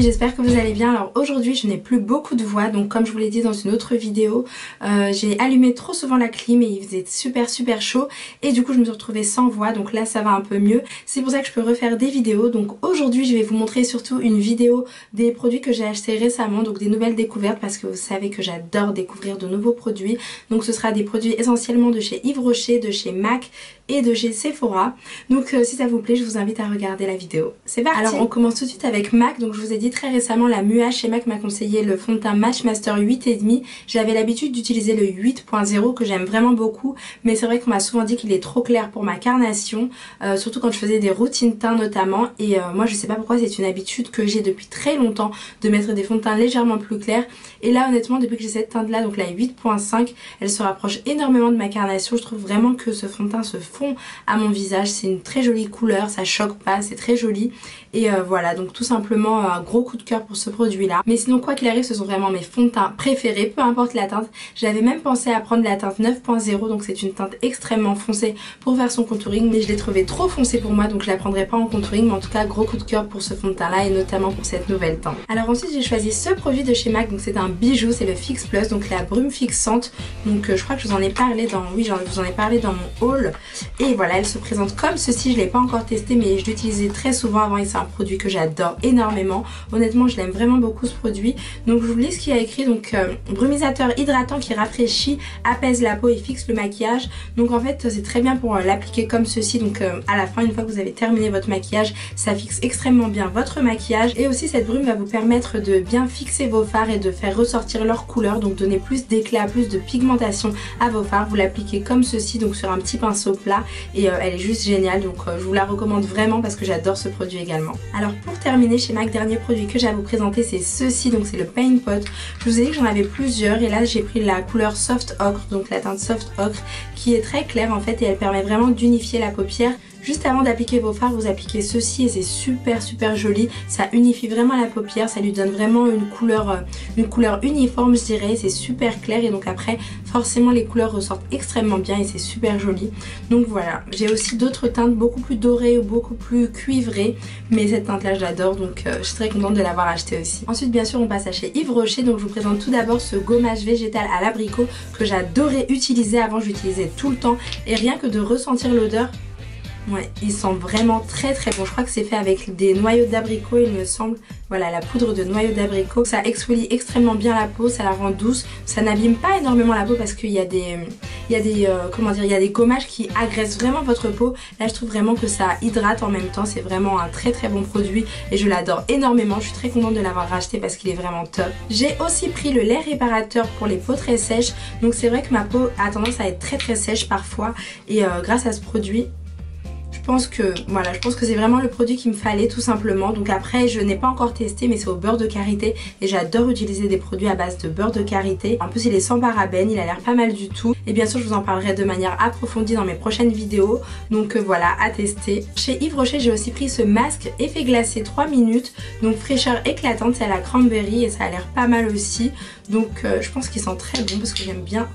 j'espère que vous allez bien. Alors aujourd'hui je n'ai plus beaucoup de voix, donc comme je vous l'ai dit dans une autre vidéo, j'ai allumé trop souvent la clim et il faisait super chaud et du coup je me suis retrouvée sans voix, donc là ça va un peu mieux. C'est pour ça que je peux refaire des vidéos. Donc aujourd'hui je vais vous montrer surtout une vidéo des produits que j'ai achetés récemment, donc des nouvelles découvertes, parce que vous savez que j'adore découvrir de nouveaux produits. Donc ce sera des produits essentiellement de chez Yves Rocher, de chez MAC et de chez Sephora. Donc si ça vous plaît, je vous invite à regarder la vidéo. C'est parti. Alors on commence tout de suite avec MAC. Donc je vous ai dit très récemment, la MUA chez MAC m'a conseillé le fond de teint Match Master 8,5. J'avais l'habitude d'utiliser le 8.0 que j'aime vraiment beaucoup, mais c'est vrai qu'on m'a souvent dit qu'il est trop clair pour ma carnation, surtout quand je faisais des routines teint notamment. Et moi je sais pas pourquoi, c'est une habitude que j'ai depuis très longtemps de mettre des fonds de teint légèrement plus clairs. Et là honnêtement, depuis que j'ai cette teinte là, donc la 8.5, elle se rapproche énormément de ma carnation. Je trouve vraiment que ce fond de teint se fond à mon visage, c'est une très jolie couleur, ça choque pas, c'est très joli. Et voilà, donc tout simplement un gros coup de cœur pour ce produit là. Mais sinon quoi qu'il arrive, ce sont vraiment mes fonds de teint préférés, peu importe la teinte. J'avais même pensé à prendre la teinte 9.0, donc c'est une teinte extrêmement foncée pour faire son contouring, mais je l'ai trouvée trop foncée pour moi, donc je la prendrai pas en contouring. Mais en tout cas gros coup de cœur pour ce fond de teint là et notamment pour cette nouvelle teinte. Alors ensuite j'ai choisi ce produit de chez MAC, donc c'est un bijou, c'est le Fix Plus, donc la brume fixante. Donc je crois que je vous en ai parlé dans, oui je vous en ai parlé dans mon haul. Et voilà, elle se présente comme ceci. Je l'ai pas encore testé, mais je l'utilisais très souvent avant et c'est un produit que j'adore énormément. Honnêtement je l'aime vraiment beaucoup ce produit. Donc je vous lis ce qu'il y a écrit. Donc brumisateur hydratant qui rafraîchit, apaise la peau et fixe le maquillage. Donc en fait c'est très bien pour l'appliquer comme ceci. Donc à la fin, une fois que vous avez terminé votre maquillage, ça fixe extrêmement bien votre maquillage. Et aussi cette brume va vous permettre de bien fixer vos fards et de faire ressortir leur couleur, donc donner plus d'éclat, plus de pigmentation à vos fards. Vous l'appliquez comme ceci, donc sur un petit pinceau plat, et elle est juste géniale. Donc je vous la recommande vraiment parce que j'adore ce produit également. Alors pour terminer, chez MAC, dernier produit que j'ai à vous présenter, c'est ceci. Donc c'est le Paint Pot. Je vous ai dit que j'en avais plusieurs et là j'ai pris la couleur Soft Ocre, donc la teinte Soft Ocre, qui est très claire en fait et elle permet vraiment d'unifier la paupière. Juste avant d'appliquer vos fards, vous appliquez ceci et c'est super joli. Ça unifie vraiment la paupière, ça lui donne vraiment une couleur uniforme je dirais. C'est super clair et donc après forcément les couleurs ressortent extrêmement bien et c'est super joli. Donc voilà, j'ai aussi d'autres teintes beaucoup plus dorées ou beaucoup plus cuivrées, mais cette teinte là je l'adore, donc je suis très contente de l'avoir achetée aussi. Ensuite bien sûr on passe à chez Yves Rocher. Donc je vous présente tout d'abord ce gommage végétal à l'abricot que j'adorais utiliser avant. J'utilisais tout le temps et rien que de ressentir l'odeur, ouais, il sent vraiment très bon. Je crois que c'est fait avec des noyaux d'abricot il me semble. Voilà, la poudre de noyaux d'abricot. Ça exfolie extrêmement bien la peau, ça la rend douce. Ça n'abîme pas énormément la peau parce qu'il y a des gommages qui agressent vraiment votre peau. Là je trouve vraiment que ça hydrate en même temps. C'est vraiment un très bon produit et je l'adore énormément. Je suis très contente de l'avoir racheté parce qu'il est vraiment top. J'ai aussi pris le lait réparateur pour les peaux très sèches. Donc c'est vrai que ma peau a tendance à être très sèche parfois et grâce à ce produit, je pense que c'est vraiment le produit qu'il me fallait tout simplement. Donc après je n'ai pas encore testé, mais c'est au beurre de karité et j'adore utiliser des produits à base de beurre de karité. En plus il est sans parabènes, il a l'air pas mal du tout et bien sûr je vous en parlerai de manière approfondie dans mes prochaines vidéos. Donc voilà, à tester. Chez Yves Rocher j'ai aussi pris ce masque effet glacé 3 minutes, donc fraîcheur éclatante, c'est à la cranberry et ça a l'air pas mal aussi. Donc je pense qu'il sent très bon parce que j'aime bien.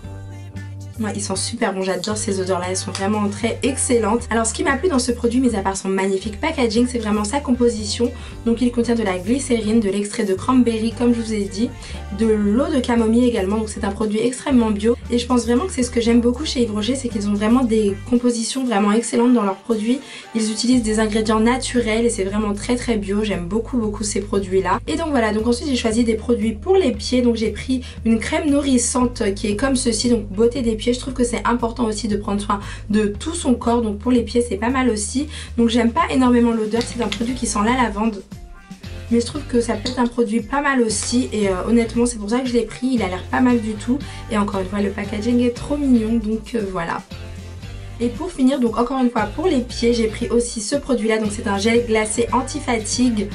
Ouais, ils sont super bons, j'adore ces odeurs là, elles sont vraiment très excellentes. Alors ce qui m'a plu dans ce produit, mis à part son magnifique packaging, c'est vraiment sa composition. Donc il contient de la glycérine, de l'extrait de cranberry comme je vous ai dit, de l'eau de camomille également. Donc c'est un produit extrêmement bio et je pense vraiment que c'est ce que j'aime beaucoup chez Yves Rocher, c'est qu'ils ont vraiment des compositions vraiment excellentes dans leurs produits. Ils utilisent des ingrédients naturels et c'est vraiment très bio. J'aime beaucoup ces produits là. Et donc voilà, donc ensuite j'ai choisi des produits pour les pieds. Donc j'ai pris une crème nourrissante qui est comme ceci, donc beauté des pieds. Je trouve que c'est important aussi de prendre soin de tout son corps, donc pour les pieds c'est pas mal aussi. Donc j'aime pas énormément l'odeur, c'est un produit qui sent la lavande, mais je trouve que ça peut être un produit pas mal aussi et honnêtement c'est pour ça que je l'ai pris. Il a l'air pas mal du tout et encore une fois le packaging est trop mignon, donc voilà. Et pour finir, donc encore une fois pour les pieds, j'ai pris aussi ce produit là. Donc c'est un gel glacé anti-fatigue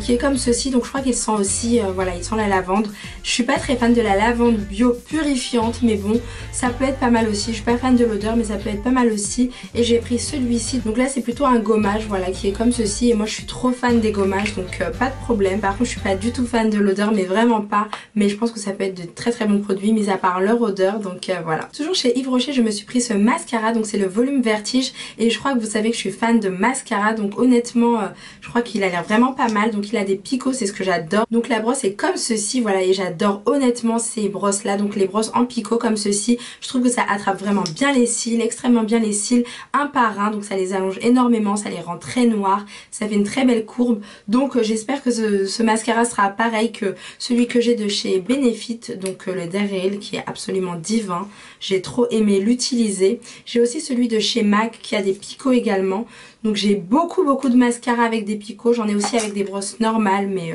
qui est comme ceci. Donc je crois qu'il sent aussi, voilà, il sent la lavande. Je suis pas très fan de la lavande bio purifiante, mais bon, ça peut être pas mal aussi. Je suis pas fan de l'odeur, mais ça peut être pas mal aussi. Et j'ai pris celui-ci. Donc là c'est plutôt un gommage, voilà, qui est comme ceci. Et moi je suis trop fan des gommages, donc pas de problème. Par contre je suis pas du tout fan de l'odeur, mais vraiment pas. Mais je pense que ça peut être de très bons produits, mis à part leur odeur. Donc voilà. Toujours chez Yves Rocher, je me suis pris ce mascara. Donc c'est le le volume Vertige et je crois que vous savez que je suis fan de mascara, donc honnêtement je crois qu'il a l'air vraiment pas mal. Donc il a des picots, c'est ce que j'adore. Donc la brosse est comme ceci, voilà, et j'adore honnêtement ces brosses là, donc les brosses en picot comme ceci. Je trouve que ça attrape vraiment bien les cils, extrêmement bien les cils un par un, donc ça les allonge énormément, ça les rend très noirs, ça fait une très belle courbe. Donc j'espère que ce mascara sera pareil que celui que j'ai de chez Benefit, donc le Dare qui est absolument divin. J'ai trop aimé l'utiliser. J'ai aussi celui de chez MAC qui a des picots également. Donc j'ai beaucoup de mascara avec des picots. J'en ai aussi avec des brosses normales, mais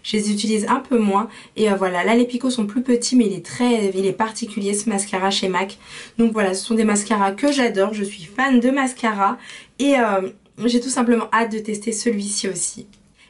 je les utilise un peu moins. Et voilà, là les picots sont plus petits, mais il est particulier ce mascara chez MAC. Donc voilà, ce sont des mascaras que j'adore. Je suis fan de mascara et j'ai tout simplement hâte de tester celui-ci aussi.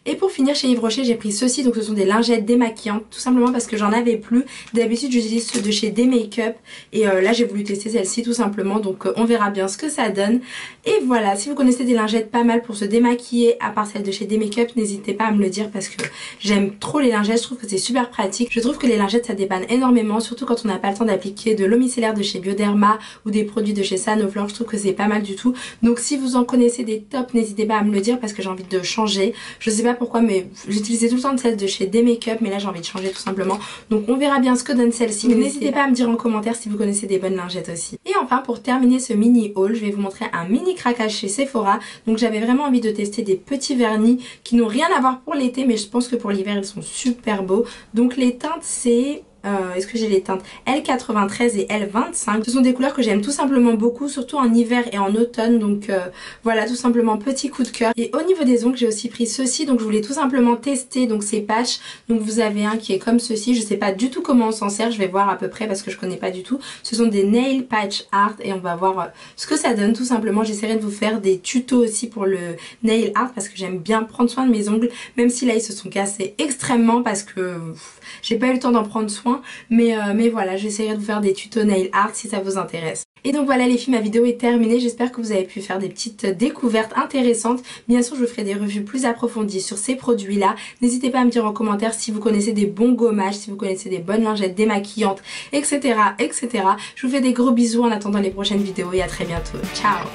Et pour finir chez Yves Rocher j'ai pris ceci, donc ce sont des lingettes démaquillantes, tout simplement parce que j'en avais plus. D'habitude j'utilise ceux de chez D-Make-up et là j'ai voulu tester celle-ci tout simplement, donc on verra bien ce que ça donne. Et voilà, si vous connaissez des lingettes pas mal pour se démaquiller à part celles de chez D-Make-up, n'hésitez pas à me le dire parce que j'aime trop les lingettes, je trouve que c'est super pratique. Je trouve que les lingettes ça dépanne énormément, surtout quand on n'a pas le temps d'appliquer de l'eau micellaire de chez Bioderma ou des produits de chez Sanoflore, je trouve que c'est pas mal du tout. Donc si vous en connaissez des tops, n'hésitez pas à me le dire parce que j'ai envie de changer. Je sais pas pourquoi, mais j'utilisais tout le temps de celle de chez D-Make-up, mais là j'ai envie de changer tout simplement. Donc on verra bien ce que donne celle-ci, mais n'hésitez pas à me dire en commentaire si vous connaissez des bonnes lingettes aussi. Et enfin pour terminer ce mini haul, je vais vous montrer un mini craquage chez Sephora. Donc j'avais vraiment envie de tester des petits vernis qui n'ont rien à voir pour l'été, mais je pense que pour l'hiver ils sont super beaux. Donc les teintes c'est... est-ce que j'ai les teintes L93 et L25. Ce sont des couleurs que j'aime tout simplement beaucoup, surtout en hiver et en automne. Donc voilà, tout simplement petit coup de cœur. Et au niveau des ongles, j'ai aussi pris ceci. Donc je voulais tout simplement tester donc ces patchs. Donc vous avez un qui est comme ceci. Je sais pas du tout comment on s'en sert. Je vais voir à peu près parce que je connais pas du tout. Ce sont des nail patch art et on va voir ce que ça donne tout simplement. J'essaierai de vous faire des tutos aussi pour le nail art parce que j'aime bien prendre soin de mes ongles. Même si là ils se sont cassés extrêmement parce que j'ai pas eu le temps d'en prendre soin. Mais voilà, j'essaierai de vous faire des tutos nail art si ça vous intéresse. Et donc voilà les filles, ma vidéo est terminée. J'espère que vous avez pu faire des petites découvertes intéressantes. Bien sûr je vous ferai des revues plus approfondies sur ces produits là. N'hésitez pas à me dire en commentaire si vous connaissez des bons gommages, si vous connaissez des bonnes lingettes démaquillantes, etc. etc. Je vous fais des gros bisous en attendant les prochaines vidéos et à très bientôt. Ciao!